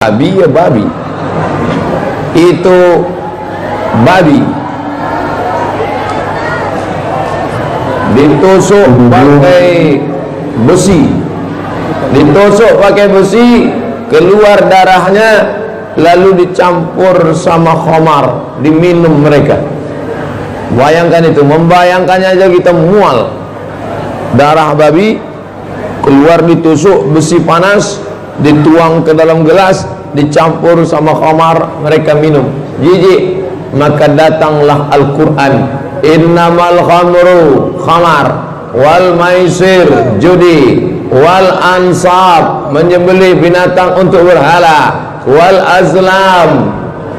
Babi ya babi, itu babi ditusuk pakai besi, keluar darahnya, lalu dicampur sama khamar, diminum mereka. Bayangkan itu, membayangkannya aja kita mual. Darah babi keluar, ditusuk besi panas, dituang ke dalam gelas, dicampur sama khamar, mereka minum. Jijik. Maka datanglah Al-Quran, innamal khamru khamar, wal maisir judi, wal ansab menyembelih binatang untuk berhala, wal azlam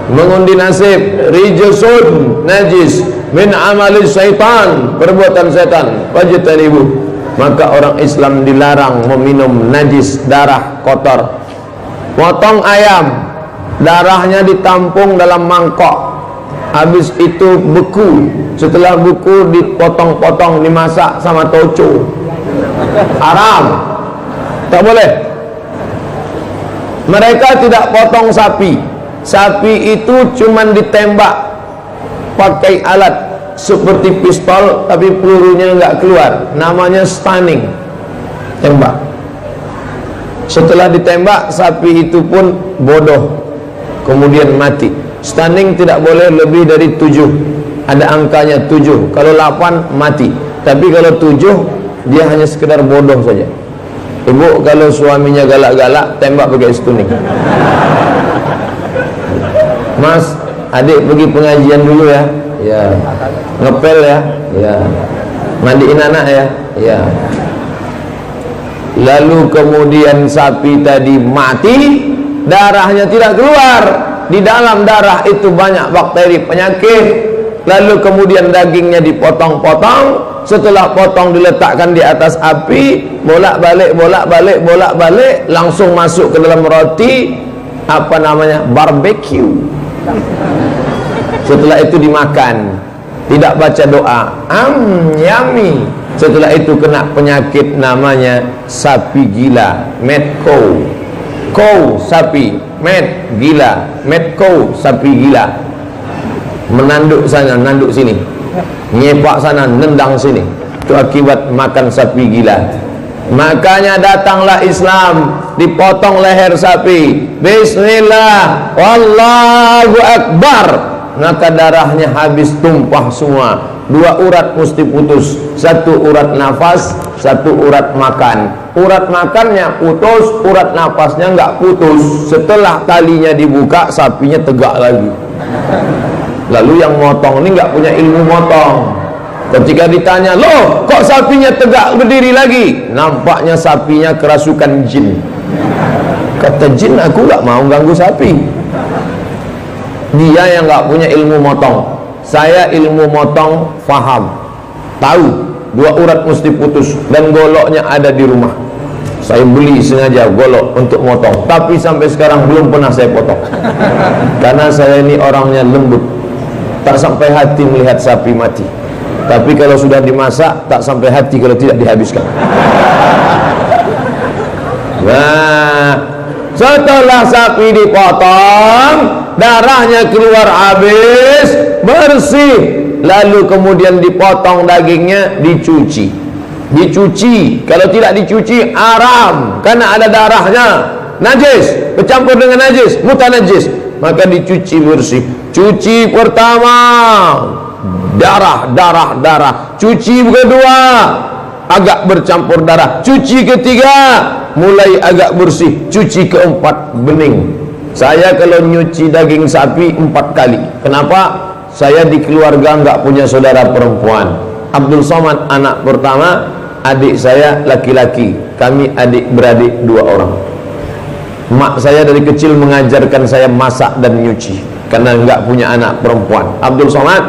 mengundi nasib, rijsun najis, min amalis syaitan perbuatan setan, fajtanibu. Maka orang Islam dilarang meminum najis, darah kotor. Potong ayam, darahnya ditampung dalam mangkok, habis itu beku, setelah beku dipotong-potong, dimasak sama toco. Haram, tak boleh. Mereka tidak potong sapi. Sapi itu cuman ditembak pakai alat seperti pistol, tapi pelurunya enggak keluar, namanya stunning, tembak. Setelah ditembak, sapi itu pun bodoh, kemudian mati. Stunning tidak boleh lebih dari 7, ada angkanya 7, kalau 8 mati, tapi kalau 7 dia hanya sekedar bodoh saja. Ibu kalau suaminya galak-galak, tembak pakai stunning. Mas, adik pergi pengajian dulu ya. Ya, ngepel ya, ya, mandiin anak ya, ya. Lalu kemudian sapi tadi mati, darahnya tidak keluar. Di dalam darah itu banyak bakteri penyakit. Lalu kemudian dagingnya dipotong-potong. Setelah potong diletakkan di atas api, bolak-balik, langsung masuk ke dalam roti, apa namanya, barbecue. Setelah itu dimakan, tidak baca doa, yummy. Setelah itu kena penyakit namanya sapi gila, mad cow. Cow sapi, mad gila, mad cow sapi gila. Menanduk sana, nanduk sini, nyepak sana, nendang sini. Itu akibat makan sapi gila. Makanya datanglah Islam, dipotong leher sapi, bismillah, wallahu akbar. Maka darahnya habis, tumpah semua. 2 urat mesti putus, 1 urat nafas, 1 urat makan. Urat makannya putus, urat nafasnya enggak putus. Setelah talinya dibuka, sapinya tegak lagi. Lalu yang motong ini enggak punya ilmu motong. Ketika ditanya, loh kok sapinya tegak berdiri lagi? Nampaknya sapinya kerasukan jin. Kata jin, aku enggak mau ganggu sapi. Dia yang nggak punya ilmu motong. Saya ilmu motong, faham, tahu 2 urat mesti putus, dan goloknya ada di rumah. Saya beli sengaja golok untuk motong, tapi sampai sekarang belum pernah saya potong. Karena saya ini orangnya lembut, tak sampai hati melihat sapi mati. Tapi kalau sudah dimasak, tak sampai hati kalau tidak dihabiskan. Nah, setelah sapi dipotong, darahnya keluar habis, bersih. Lalu kemudian dipotong dagingnya, dicuci. Dicuci, kalau tidak dicuci haram, karena ada darahnya, najis, bercampur dengan najis, mutanajis. Maka dicuci bersih. Cuci pertama, darah. Cuci kedua, agak bercampur darah. Cuci ketiga, mulai agak bersih. Cuci keempat, bening. Saya kalau nyuci daging sapi 4 kali. Kenapa? Saya di keluarga nggak punya saudara perempuan. Abdul Somad anak pertama, adik saya laki-laki. Kami adik-beradik 2 orang. Mak saya dari kecil mengajarkan saya masak dan nyuci, karena nggak punya anak perempuan. Abdul Somad,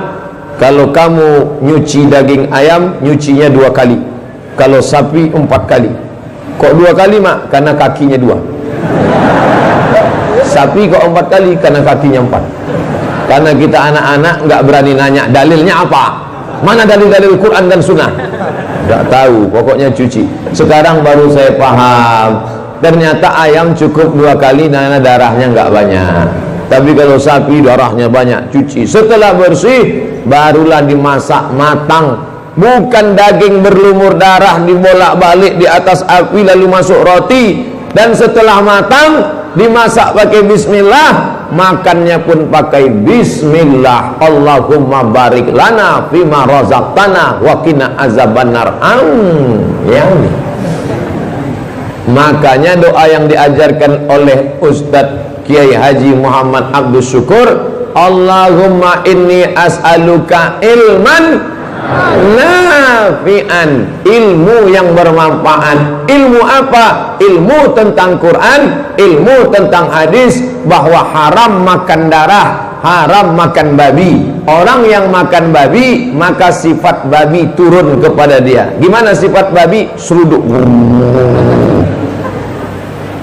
kalau kamu nyuci daging ayam, nyucinya 2 kali. Kalau sapi 4 kali. Kok 2 kali mak? Karena kakinya 2. Sapi kok 4 kali? Karena kakinya 4. Karena kita anak-anak nggak berani nanya dalilnya apa, mana dalil-dalil Quran dan Sunnah. Nggak tahu, pokoknya cuci. Sekarang baru saya paham, ternyata ayam cukup 2 kali karena darahnya nggak banyak. Tapi kalau sapi darahnya banyak, cuci. Setelah bersih, barulah dimasak matang. Bukan daging berlumur darah dibolak-balik di atas api lalu masuk roti. Dan setelah matang, dimasak pakai bismillah, makannya pun pakai bismillah. Allahumma barik lana fima razaqtana wa qina azabannar. Ya. Makanya doa yang diajarkan oleh Ustadz Kiai Haji Muhammad Abdul Syukur, Allahumma inni as'aluka ilman nafi'an, ilmu yang bermanfaat. Ilmu apa? Ilmu tentang Quran, ilmu tentang hadis, bahwa haram makan darah, haram makan babi. Orang yang makan babi, maka sifat babi turun kepada dia. Gimana sifat babi? Seruduk.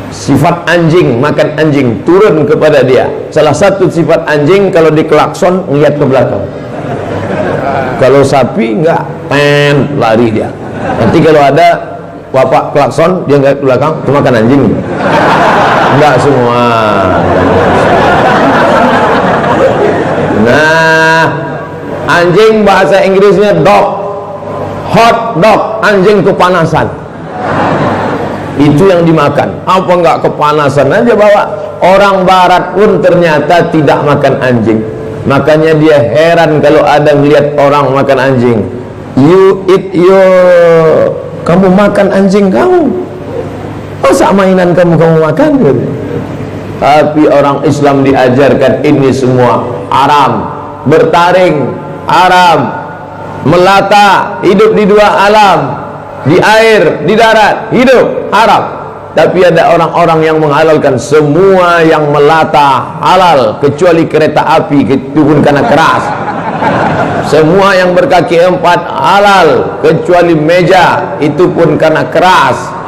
Sifat anjing, makan anjing, turun kepada dia. Salah satu sifat anjing, kalau dikelakson ngeliat ke belakang. Kalau sapi enggak, lari dia. Nanti kalau ada bapak klakson, dia ngeliat ke belakang, itu makan anjing. Enggak semua. Nah, anjing bahasa Inggrisnya dog, hot dog, anjing kepanasan. Itu yang dimakan. Apa enggak kepanasan aja bawa. Orang barat pun ternyata tidak makan anjing. Makanya dia heran kalau ada melihat orang makan anjing. You eat your, kamu makan anjing kamu. Masa mainan kamu makan? Tapi orang Islam diajarkan ini semua haram. Bertaring haram, melata, hidup di 2 alam, di air, di darat, hidup haram. Tapi ada orang-orang yang menghalalkan semua yang melata halal, kecuali kereta api, itu pun karena keras. Semua yang berkaki 4 halal, kecuali meja, itu pun karena keras.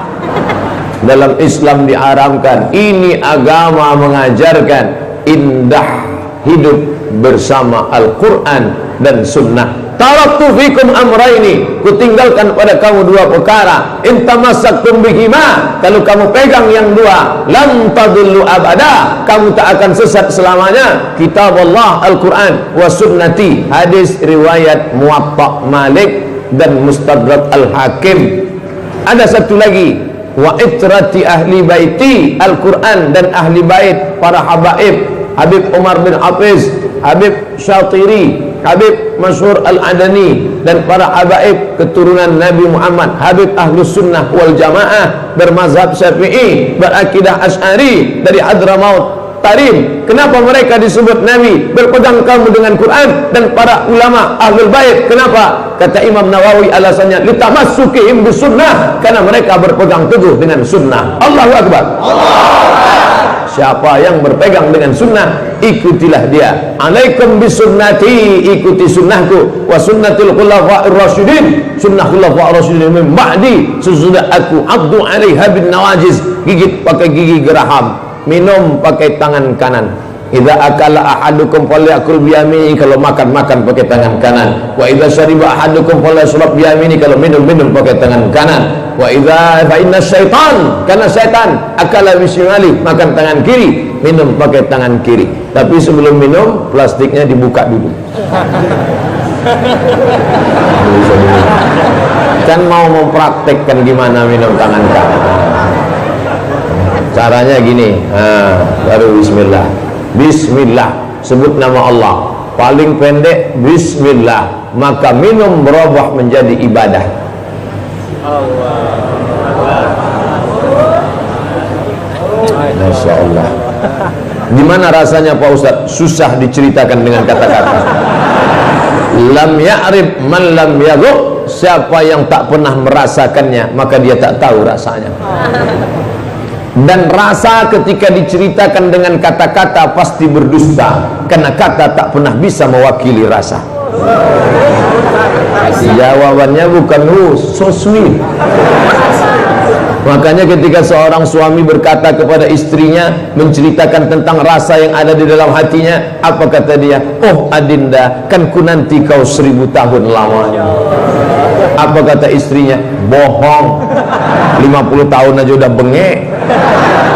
Dalam Islam diharamkan. Ini agama mengajarkan indah hidup bersama Al-Quran dan Sunnah. Taraktu fikum amraini, kutinggalkan pada kamu 2 perkara. In tamassaktum bihima, kalau kamu pegang yang 2, lam tadillu abada, kamu tak akan sesat selamanya. Kitab Allah Al-Quran wa sunnati, hadis riwayat Muwatta Malik dan Mustadrak Al-Hakim. Ada satu lagi, wa itrati ahli baiti, Al-Quran dan ahli bait para habaib, Habib Umar bin Hafiz, Habib Syatiri, Habib Masyhur Al-Adani, dan para habaib keturunan Nabi Muhammad, Habib Ahlus Sunnah wal Jamaah, bermazhab Syafi'i, berakidah Asy'ari, dari Hadramaut Tarim. Kenapa mereka disebut Nabi? Berpegang kamu dengan Quran dan para ulama Ahlul Bait. Kenapa? Kata Imam Nawawi alasannya, litamassukihim bisunnah, karena mereka berpegang teguh dengan sunnah. Allahu Akbar. Siapa yang berpegang dengan sunnah, ikutilah dia. Alaikum bisunnati, ikuti sunnahku, wa sunnatul khulafa'ir rasyidin, sunnah khulafa'ir rasyidin min ba'di, sesudah aku, abdu 'alaiha bin nawajiz, gigit pakai gigi geraham, minum pakai tangan kanan. Idza akala ahadukum falyakul biyamini, kalau makan pakai tangan kanan. Wa idza syariba ahadukum falyashrab biyamini, kalau minum pakai tangan kanan. Wa idza fa inna syaitan, karena syaitan akala bisimali, makan tangan kiri, minum pakai tangan kiri. Tapi sebelum minum, plastiknya dibuka dulu. Kan mau mempraktekkan gimana minum tangan kanan. Caranya gini, baru bismillah. Bismillah, sebut nama Allah. Paling pendek bismillah, maka minum berubah menjadi ibadah. Masya Allah. Gimana rasanya Pak Ustaz? Susah diceritakan dengan kata-kata. Lam ya'rif man lam yadhuq, siapa yang tak pernah merasakannya, maka dia tak tahu rasanya. Dan rasa ketika diceritakan dengan kata-kata pasti berdusta, karena kata tak pernah bisa mewakili rasa. Jawabannya bukan so sweet. Makanya ketika seorang suami berkata kepada istrinya, menceritakan tentang rasa yang ada di dalam hatinya, apa kata dia? Oh adinda, kan ku nanti kau 1000 tahun lamanya. Apa kata istrinya? Bohong, 50 tahun aja udah bengek.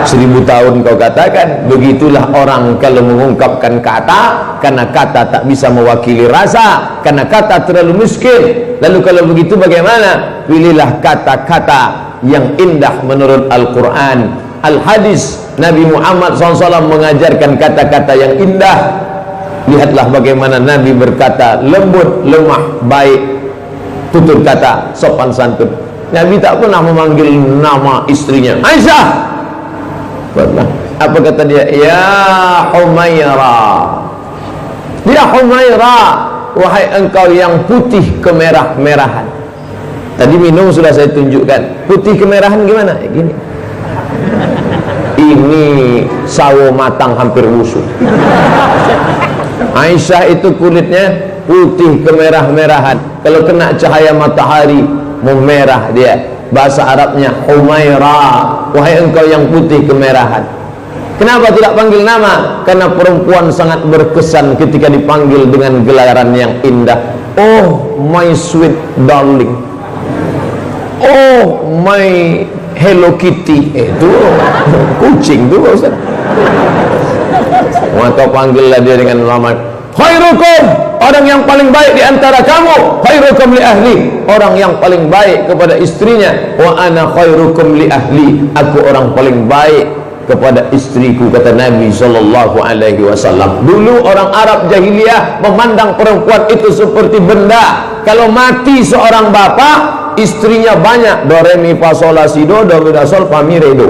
1000 tahun kau katakan. Begitulah orang kalau mengungkapkan kata, karena kata tak bisa mewakili rasa, karena kata terlalu miskin. Lalu kalau begitu bagaimana? Pilihlah kata-kata yang indah menurut Al-Quran, Al-Hadis. Nabi Muhammad SAW mengajarkan kata-kata yang indah. Lihatlah bagaimana Nabi berkata, lembut, lemah, baik, tutur kata, sopan santun. Nabi tak pernah memanggil nama istrinya Aisyah. Apa kata dia? Ya Humaira, ya Humaira, wahai engkau yang putih kemerah-merahan. Tadi minum sudah saya tunjukkan. Putih kemerahan gimana? Gini. Ini sawo matang hampir busuk. Aisyah itu kulitnya putih kemerah-merahan. Kalau kena cahaya matahari memerah dia. Bahasa Arabnya Humaira, wahai engkau yang putih kemerahan. Kenapa tidak panggil nama? Karena perempuan sangat berkesan ketika dipanggil dengan gelaran yang indah. Oh my sweet darling, oh my Hello Kitty. Itu kucing tuh Ustaz. Atau panggillah dia dengan nama khairukum, orang yang paling baik di antara kamu. Khairukum li ahli, orang yang paling baik kepada istrinya. Wa ana khairukum li ahli, aku orang paling baik kepada istriku, kata Nabi sallallahu alaihi wasallam. Dulu orang Arab jahiliyah memandang perempuan itu seperti benda. Kalau mati seorang bapak, istrinya banyak, do re mi fa sol la si do, do mi da sol fa mi re do.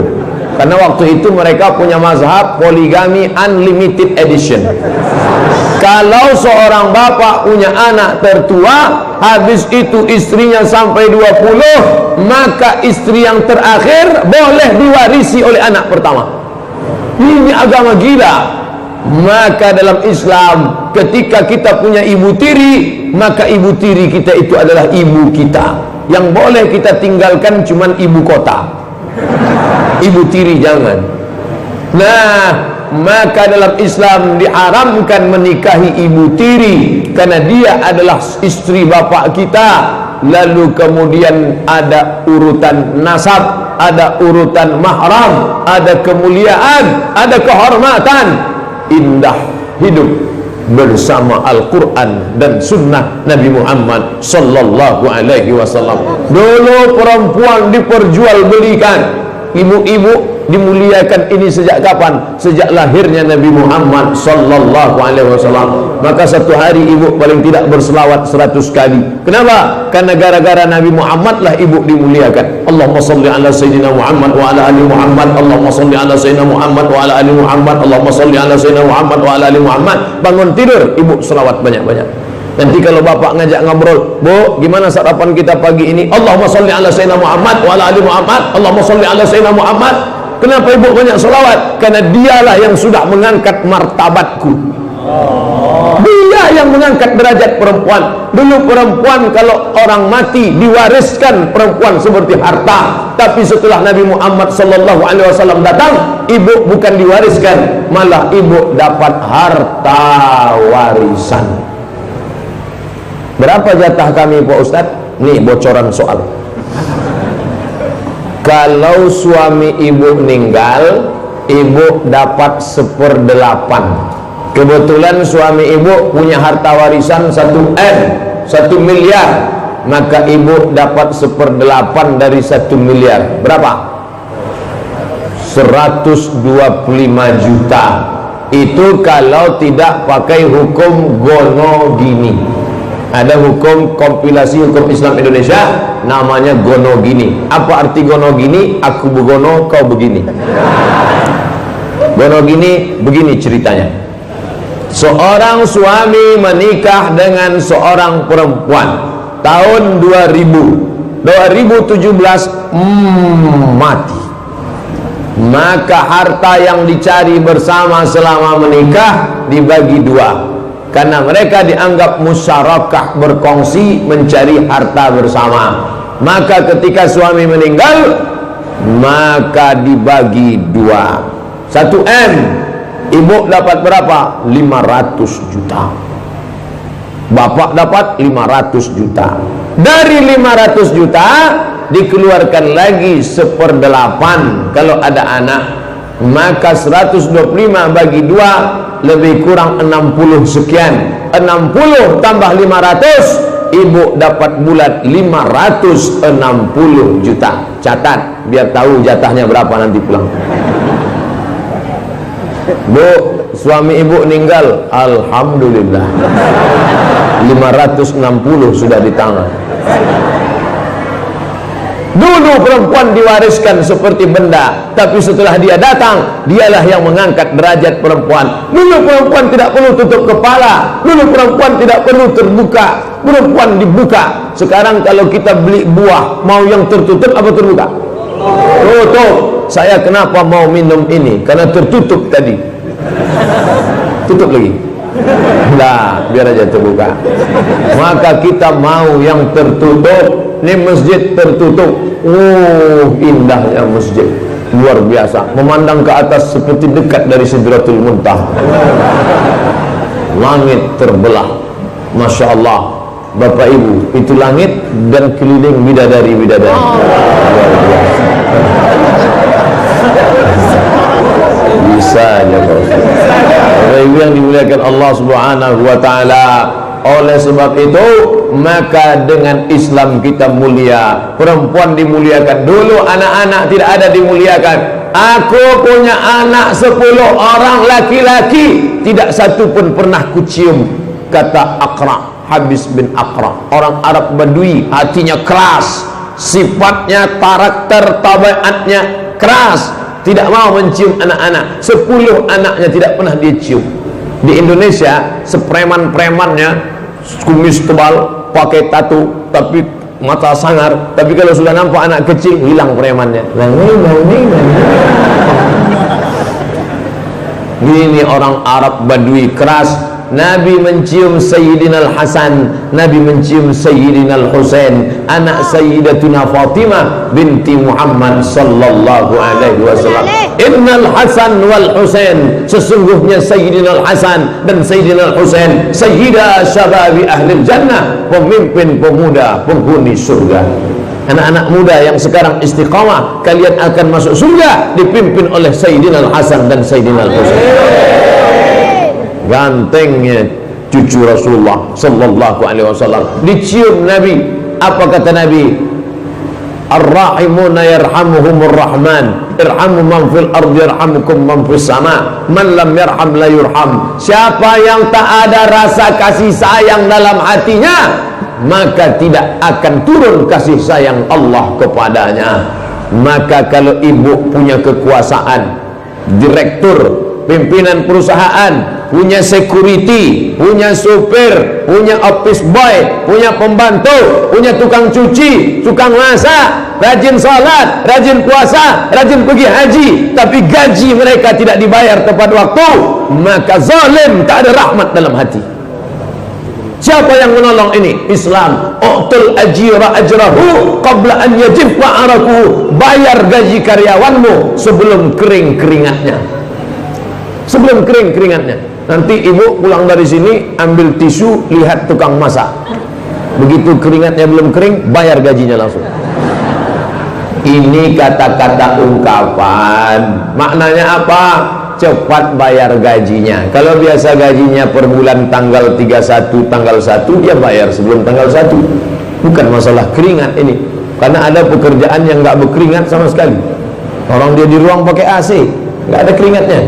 Karena waktu itu mereka punya mazhab poligami unlimited edition. Kalau seorang bapak punya anak tertua, habis itu istrinya sampai 20, maka istri yang terakhir boleh diwarisi oleh anak pertama. Ini agama gila. Maka dalam Islam, ketika kita punya ibu tiri, maka ibu tiri kita itu adalah ibu kita. Yang boleh kita tinggalkan cuman ibu kota, ibu tiri jangan. Nah, maka dalam Islam diharamkan menikahi ibu tiri, karena dia adalah istri bapak kita. Lalu kemudian ada urutan nasab, ada urutan mahram, ada kemuliaan, ada kehormatan. Indah hidup bersama Al-Quran dan Sunnah Nabi Muhammad sallallahu alaihi wasallam. Dulu perempuan diperjualbelikan, ibu-ibu dimuliakan. Ini sejak kapan? Sejak lahirnya Nabi Muhammad sallallahu alaihi wasallam. Maka satu hari ibu paling tidak berselawat 100 kali. Kenapa? Karena gara-gara Nabi Muhammad lah ibu dimuliakan. Allahumma salli ala sayyidina Muhammad wa ala ali Muhammad. Allahumma salli ala sayyidina Muhammad wa ala ali Muhammad. Allahumma salli ala sayyidina Muhammad wa ala ali Muhammad. Bangun tidur, ibu selawat banyak-banyak. Nanti kalau bapak ngajak ngobrol, Bu, gimana sarapan kita pagi ini? Allahumma salli ala sayyidina Muhammad wa ala ali Muhammad. Allahumma salli ala sayyidina Muhammad. Kenapa ibu banyak selawat? Karena dialah yang sudah mengangkat martabatku. Dia yang mengangkat derajat perempuan. Dulu perempuan kalau orang mati diwariskan perempuan seperti harta. Tapi setelah Nabi Muhammad sallallahu alaihi wasallam datang, ibu bukan diwariskan, malah ibu dapat harta warisan. Berapa jatah kami Pak Ustadz? Nih bocoran soal. Kalau suami ibu meninggal, ibu dapat 1/8. Kebetulan suami ibu punya harta warisan 1 M, 1 miliar, maka ibu dapat 1/8 dari 1 miliar. Berapa? 125 juta. Itu kalau tidak pakai hukum gono gini. Ada hukum kompilasi hukum Islam Indonesia namanya gono gini. Apa arti gono gini? Aku begono, kau begini. Gono gini, begini ceritanya. Seorang suami menikah dengan seorang perempuan tahun 2017 mati. Maka harta yang dicari bersama selama menikah dibagi 2. Karena mereka dianggap musyarakah, berkongsi mencari harta bersama. Maka ketika suami meninggal, maka dibagi 2. 1 M, ibu dapat berapa? 500 juta. Bapak dapat 500 juta. Dari 500 juta dikeluarkan lagi 1/8 kalau ada anak, maka 125 bagi 2 lebih kurang 60 sekian. 60 tambah 500, ibu dapat bulat 560 juta. Catat biar tahu jatahnya berapa nanti pulang. Bu, suami ibu meninggal, alhamdulillah 560 sudah di tangan. Dulu perempuan diwariskan seperti benda, tapi setelah dia datang, dialah yang mengangkat derajat perempuan. Dulu perempuan tidak perlu tutup kepala, dulu perempuan tidak perlu terbuka, perempuan dibuka. Sekarang kalau kita beli buah, mau yang tertutup apa terbuka? Tutup. Saya kenapa mau minum ini? Karena tertutup tadi. Tutup lagi. Nah, biar aja terbuka. Maka kita mau yang tertutup. Ini masjid tertutup. Oh, indahnya masjid, luar biasa. Memandang ke atas seperti dekat dari Sidratul Muntaha. Langit terbelah. Masya Allah, Bapak Ibu, itu langit dan keliling bidadari-bidadari. Luar biasa. Bisa aja Bapak Ibu yang dimuliakan Allah Subhanahu wa Ta'ala. Oleh sebab itu, maka dengan Islam kita mulia. Perempuan dimuliakan. Dulu anak-anak tidak ada dimuliakan. Aku punya anak 10 orang laki-laki, tidak satu pun pernah kucium. Kata Aqra, Habis bin Aqra, orang Arab Badui, hatinya keras, sifatnya, karakter, tabiatnya keras, tidak mau mencium anak-anak. 10 anaknya tidak pernah dia cium. Di Indonesia, sepreman-premannya kumis tebal, pakai tato, tapi mata sangar. Tapi kalau sudah nampak anak kecil, hilang premannya. Ini orang Arab Badui keras. Nabi mencium Sayyidina Al-Hasan, Nabi mencium Sayyidina Al-Husain, anak Sayyidatuna Fatimah binti Muhammad sallallahu alaihi wasallam. Innal Hasan wal Husain, sesungguhnya Sayyidina Al-Hasan dan Sayyidina Al-Husain sayyida syababi ahli jannah, pemimpin pemuda penghuni surga. Anak-anak muda yang sekarang istiqamah, kalian akan masuk surga dipimpin oleh Sayyidina Al-Hasan dan Sayyidina Al-Husain. Gantengnya cucu Rasulullah sallallahu alaihi wasallam dicium Nabi. Apa kata Nabi? Ar-rahimuna yarhamuhumur rahman, irhamu man fil ardi yarhamukum man fis sama, man lam yarham la yurham. Siapa yang tak ada rasa kasih sayang dalam hatinya, maka tidak akan turun kasih sayang Allah kepadanya. Maka kalau ibu punya kekuasaan, direktur, pimpinan perusahaan, punya security, punya supir, punya office boy, punya pembantu, punya tukang cuci, tukang masak, rajin sholat, rajin puasa, rajin pergi haji, tapi gaji mereka tidak dibayar tepat waktu, maka zalim, tak ada rahmat dalam hati. Siapa yang menolong ini? Islam. U'tul ajira ajrahu qabla an yajiffa araku. Bayar gaji karyawanmu sebelum kering keringatnya. Sebelum kering keringatnya. Nanti ibu pulang dari sini, ambil tisu, lihat tukang masak. Begitu keringatnya belum kering, bayar gajinya langsung. Ini kata-kata ungkapan. Maknanya apa? Cepat bayar gajinya. Kalau biasa gajinya per bulan tanggal 31, tanggal 1, dia bayar sebelum tanggal 1. Bukan masalah keringat ini. Karena ada pekerjaan yang nggak berkeringat sama sekali. Orang dia di ruang pakai AC, nggak ada keringatnya.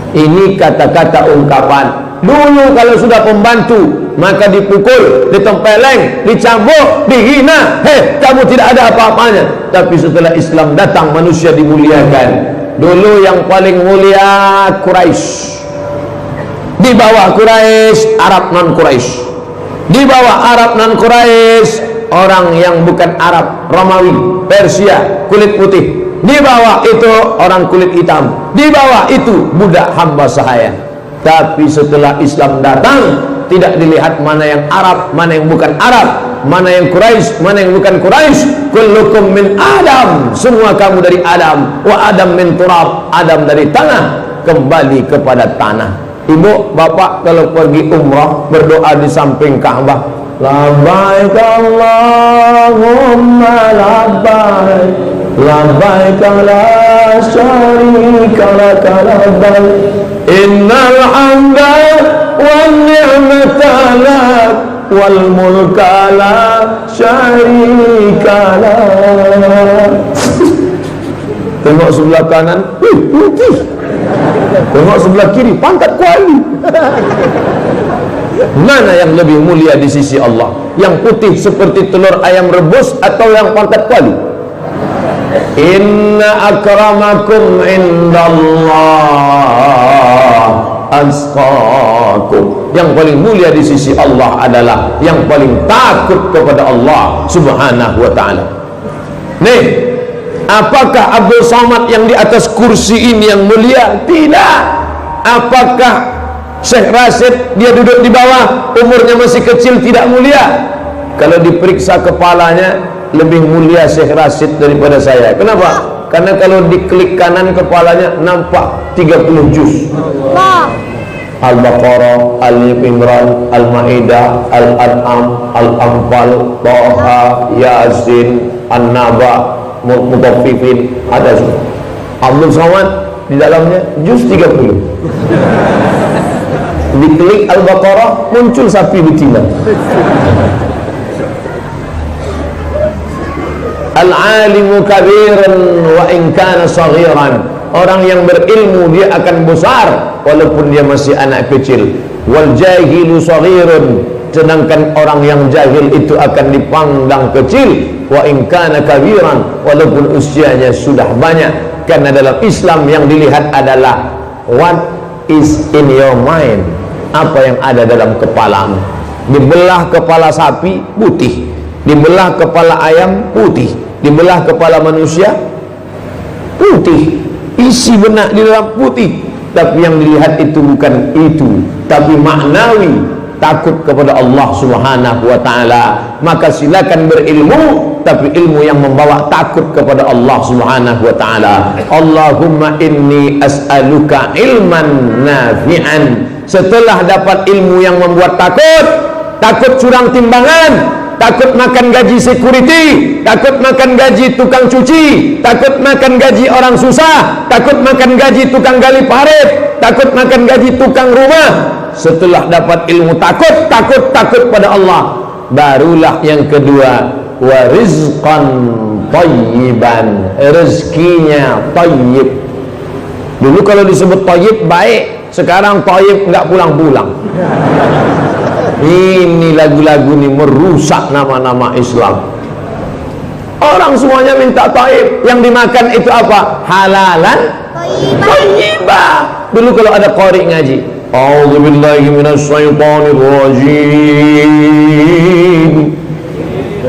Ini kata-kata ungkapan. Dulu kalau sudah pembantu, maka dipukul, ditempeleng, dicambuk, dihina. Kamu tidak ada apa-apanya. Tapi setelah Islam datang, manusia dimuliakan. Dulu yang paling mulia Quraisy. Di bawah Quraisy, Arab non Quraisy. Di bawah Arab non Quraisy, orang yang bukan Arab, Romawi, Persia, kulit putih. Di bawah itu orang kulit hitam. Di bawah itu budak hamba sahaya. Tapi setelah Islam datang, tidak dilihat mana yang Arab, mana yang bukan Arab, mana yang Quraisy, mana yang bukan Quraisy. Kullukum min Adam, semua kamu dari Adam. Wa Adam min turab, Adam dari tanah, kembali kepada tanah. Ibu, bapak kalau pergi umrah, berdoa di samping Ka'bah, labbaik Allahumma labbaik, labbaik la syarika laka labbaik, innal hamda wan ni'mata lak wal mulka la syarika lak. Tengok sebelah kanan, putih. Tengok sebelah kiri, pangkat kuali. Mana yang lebih mulia di sisi Allah? Yang putih seperti telur ayam rebus atau yang pangkat kuali? Inna akramakum indallah atqakum. Yang paling mulia di sisi Allah adalah yang paling takut kepada Allah Subhanahu wa ta'ala. Nih, apakah Abdul Somad yang di atas kursi ini yang mulia? Tidak. Apakah Syekh Rashid dia duduk di bawah, umurnya masih kecil, tidak mulia? Kalau diperiksa kepalanya, lebih mulia Syekh Rashid daripada saya. Kenapa? Karena kalau diklik kanan kepalanya nampak 30 juz. Al-Baqarah, Al-Imran, Al-Maidah, Al-An'am, Al-Anfal, Taha, Yasin, An-Naba, Mutaffifin, ada semua. Abdul Somad di dalamnya juz 30. Diklik Al-Baqarah muncul sapi betina. Al-alimu kabiran wa in kana saghiran. Orang yang berilmu dia akan besar walaupun dia masih anak kecil. Wal jahilu saghirun, sedangkan orang yang jahil itu akan dipandang kecil. Wa in kana kabiran, walaupun usianya sudah banyak. Karena dalam Islam yang dilihat adalah what is in your mind, apa yang ada dalam kepalamu. Dibelah kepala sapi putih, dibelah kepala ayam putih, dibelah kepala manusia putih, isi benak di dalam putih. Tapi yang dilihat itu bukan itu, tapi maknawi, takut kepada Allah Subhanahu wa ta'ala. Maka silakan berilmu, tapi ilmu yang membawa takut kepada Allah Subhanahu wa ta'ala. Allahumma inni as'aluka ilman nafi'an. Setelah dapat ilmu yang membuat takut, takut curang timbangan, takut makan gaji security, takut makan gaji tukang cuci, takut makan gaji orang susah, takut makan gaji tukang gali parit, takut makan gaji tukang rumah. Setelah dapat ilmu takut pada Allah, barulah yang kedua, wa rizqan thayyiban, rezekinya thayyib. Dulu kalau disebut thayyib baik, sekarang thayyib enggak pulang-pulang. Ini lagu-lagu ini merusak nama-nama Islam. Orang semuanya minta thayyib, yang dimakan itu apa? Halalan thayyibah. Dulu kalau ada qari ngaji, a'udzubillahi minasyaitonirrajim,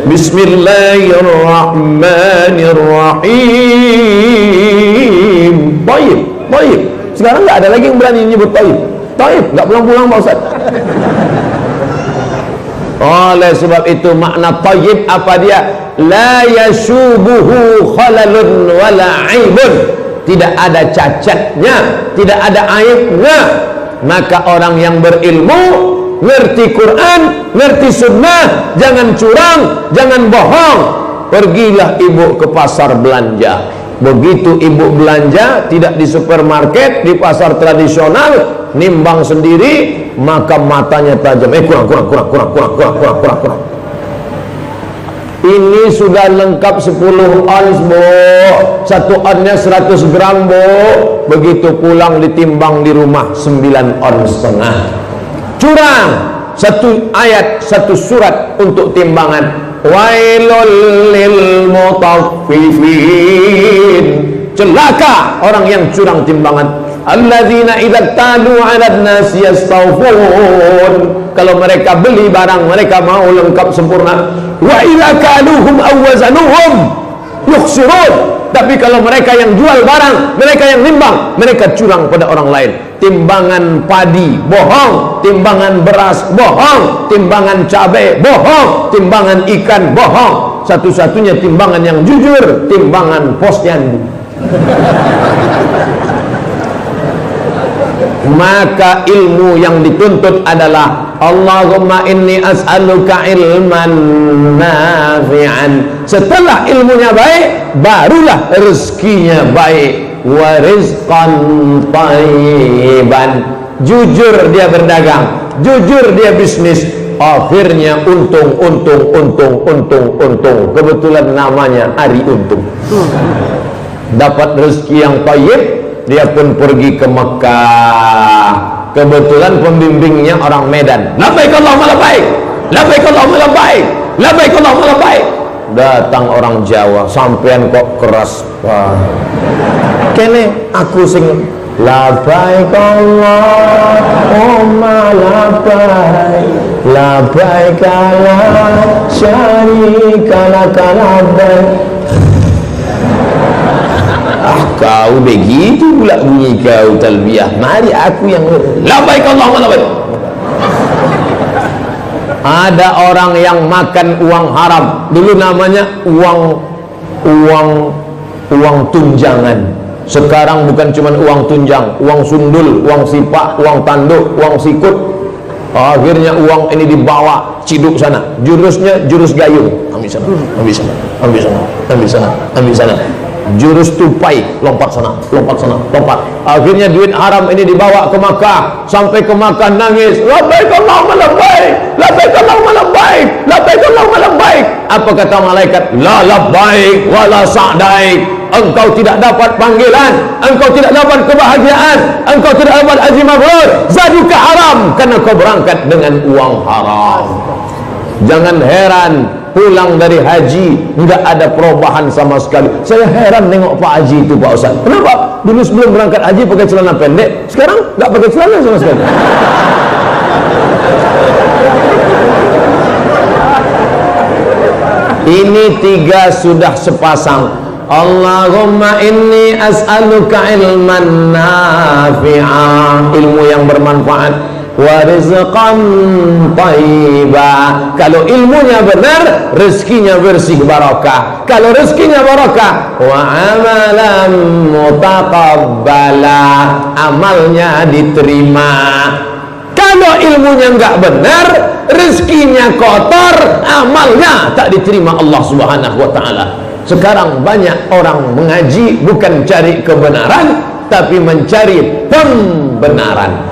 bismillahirrahmanirrahim. Thayyib, thayyib. Sekarang nggak ada lagi yang berani nyebut thayyib. Thayyib nggak pulang-pulang Pak Ustaz. Oleh sebab itu makna thayyib apa dia? La yashubuhu khalalun wala aibun. Tidak ada cacatnya, tidak ada aibnya. Maka orang yang berilmu, ngerti Quran, ngerti sunnah, jangan curang, jangan bohong. Pergilah ibu ke pasar belanja. Begitu ibu belanja, tidak di supermarket, di pasar tradisional, nimbang sendiri, maka matanya tajam. Kurang. Ini sudah lengkap 10 ons, Bu. 1 onsnya 100 gram, Bu. Begitu pulang ditimbang di rumah 9,5 ons. Curang. 1 ayat, 1 surat untuk timbangan. Wailul lil mutaffifin. Celaka orang yang curang timbangan. Alladzina idza talu 'alan nasi yastawfun. Kalau mereka beli barang, mereka mau lengkap sempurna. Wa idza kaluhum aw wazanuhum yukhsirun. Tapi kalau mereka yang jual barang, mereka yang nimbang, mereka curang pada orang lain. Timbangan padi bohong, timbangan beras bohong, timbangan cabai bohong, timbangan ikan bohong. Satu-satunya timbangan yang jujur, timbangan posyandu. Maka ilmu yang dituntut adalah Allahumma inni as'aluka ilman nafi'an. Setelah ilmunya baik, barulah rezekinya baik. Wa rizqan thayyiban. Jujur dia berdagang, jujur dia bisnis, akhirnya untung. Kebetulan namanya hari untung. Dapat rezeki yang thayyib, dia pun pergi ke Mekah. Kebetulan pembimbingnya orang Medan. Labbaik Allahumma labbaik, labbaik Allahumma labbaik, labbaik Allahumma labbaik. Datang orang Jawa, sampean kok keras banget. Kene aku sing labbaik Allahumma labbaik, labbaik la syarika laka labbaik. Kau begitu pula bunyi kau talbiyah. Mari aku yang labbaik Allahumma labbaik. Ada orang yang makan uang haram, dulu namanya uang tunjangan. Sekarang bukan cuma uang tunjang, uang sundul, uang sipak, uang tanduk, uang sikut. Akhirnya uang ini dibawa ciduk sana, jurusnya jurus gayung. Ambil sana, ambil sana, ambil sana, ambil sana, ambil sana. Jurus tupai, lompat sana, lompat sana, lompat. Akhirnya duit haram ini dibawa ke Makkah. Sampai ke Makkah nangis, labbaik Allahumma labbaik, labbaik Allahumma labbaik, labbaik Allahumma labbaik. Apa kata malaikat? La labbaik wa la sa'daik. Engkau tidak dapat panggilan, engkau tidak dapat kebahagiaan, engkau tidak dapat haji mabrur, zaduka haram, karena kau berangkat dengan uang haram. Jangan heran pulang dari haji nggak ada perubahan sama sekali. Saya heran nengok Pak Haji itu, Pak Ustaz. Kenapa? Dulu sebelum berangkat haji pakai celana pendek, sekarang nggak pakai celana sama sekali. Ini tiga sudah sepasang. Allahumma inni as'aluka ilman nafi'ah, ilmu yang bermanfaat, wa rizqan thayyiba. Kalau ilmunya benar, rezekinya bersih barakah. Kalau rezekinya barakah, wa amalan mutaqabbala, amalnya diterima. Kalau ilmunya enggak benar, rezekinya kotor, amalnya tak diterima Allah Subhanahu wa taala. Sekarang banyak orang mengaji bukan cari kebenaran, tapi mencari pembenaran.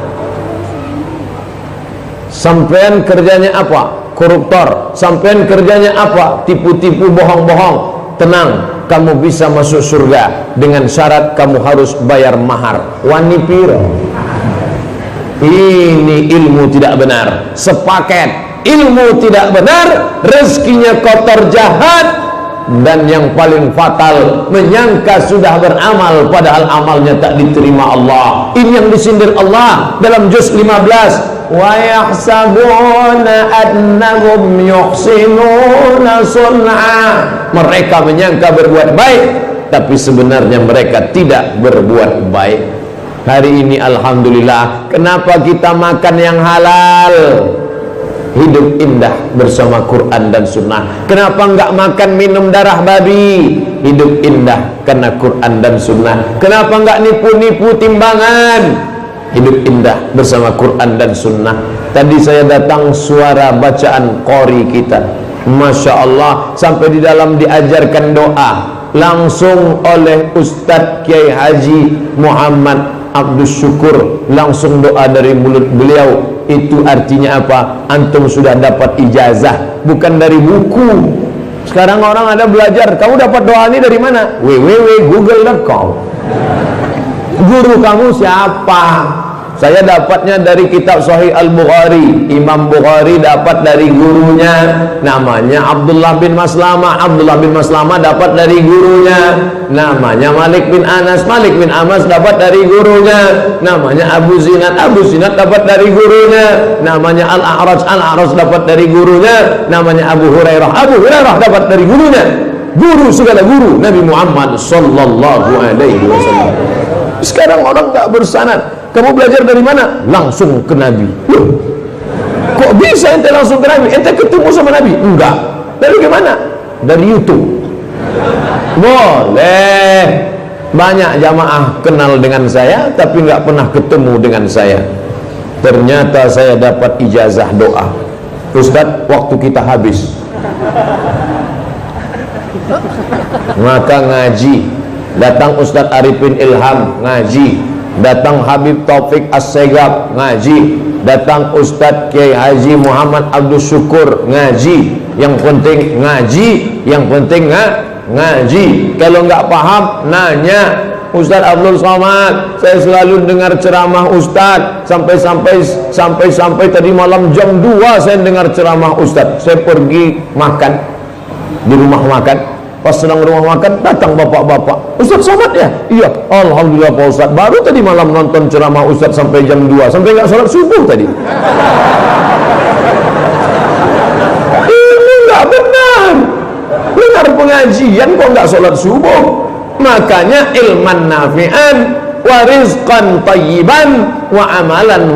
Sampean kerjanya apa? Koruptor. Sampean kerjanya apa? Tipu-tipu, bohong-bohong. Tenang, kamu bisa masuk surga dengan syarat kamu harus bayar mahar. Wani piro? Ini ilmu tidak benar. Sepaket, ilmu tidak benar, rezekinya kotor, jahat. Dan yang paling fatal, menyangka sudah beramal padahal amalnya tak diterima Allah. Ini yang disindir Allah dalam juz 15. Wa yahsabuna annahum yuhsinuna sun'a. Mereka menyangka berbuat baik, tapi sebenarnya mereka tidak berbuat baik. Hari ini alhamdulillah, kenapa kita makan yang halal? Hidup indah bersama Quran dan Sunnah. Kenapa enggak makan minum darah babi? Hidup indah karena Quran dan Sunnah. Kenapa enggak nipu-nipu timbangan? Hidup indah bersama Quran dan Sunnah. Tadi saya datang suara bacaan qori kita, Masya Allah, sampai di dalam diajarkan doa langsung oleh Ustadz Kiai Haji Muhammad Abdus Syukur. Langsung doa dari mulut beliau. Itu artinya apa? Antum sudah dapat ijazah, bukan dari buku. Sekarang orang ada belajar, kamu dapat doa ini dari mana? www.google.com. Guru kamu siapa? Saya dapatnya dari kitab Sahih Al-Bukhari. Imam Bukhari dapat dari gurunya, namanya Abdullah bin Maslamah. Abdullah bin Maslamah dapat dari gurunya, namanya Malik bin Anas. Malik bin Anas dapat dari gurunya, namanya Abu Zinad. Abu Zinad dapat dari gurunya, namanya Al-A'raj. Al-A'raj dapat dari gurunya, namanya Abu Hurairah. Abu Hurairah dapat dari gurunya. Guru segala guru, Nabi Muhammad sallallahu alaihi wasallam. Sekarang orang tak bersanad. Kamu belajar dari mana? Langsung ke Nabi. Loh, kok bisa ente langsung ke Nabi? Ente ketemu sama Nabi? Enggak. Dari gimana? Dari YouTube. Boleh. Banyak jamaah kenal dengan saya tapi nggak pernah ketemu dengan saya. Ternyata saya dapat ijazah doa. Ustadz, waktu kita habis, maka ngaji. Datang Ustadz Arifin Ilham, ngaji. Datang Habib Taufik As-Segab, ngaji. Datang Ustadz Kiai Haji Muhammad Abdul Syukur, ngaji. Yang penting ngaji, yang penting ngaji. Kalau nggak paham, nanya. Ustadz Abdul Somad, saya selalu dengar ceramah Ustadz sampai tadi malam jam 2 saya dengar ceramah Ustadz. Saya pergi makan di rumah makan, pas sedang rumah makan datang bapak-bapak, Ustadz Somad ya? Iya, alhamdulillah Pak Ustadz, baru tadi malam nonton ceramah Ustadz sampai jam 2, sampai nggak sholat subuh tadi. Ini nggak benar. Dengar pengajian kok nggak sholat subuh. Makanya ilman nafi'an wa rizqan tayyiban wa amalan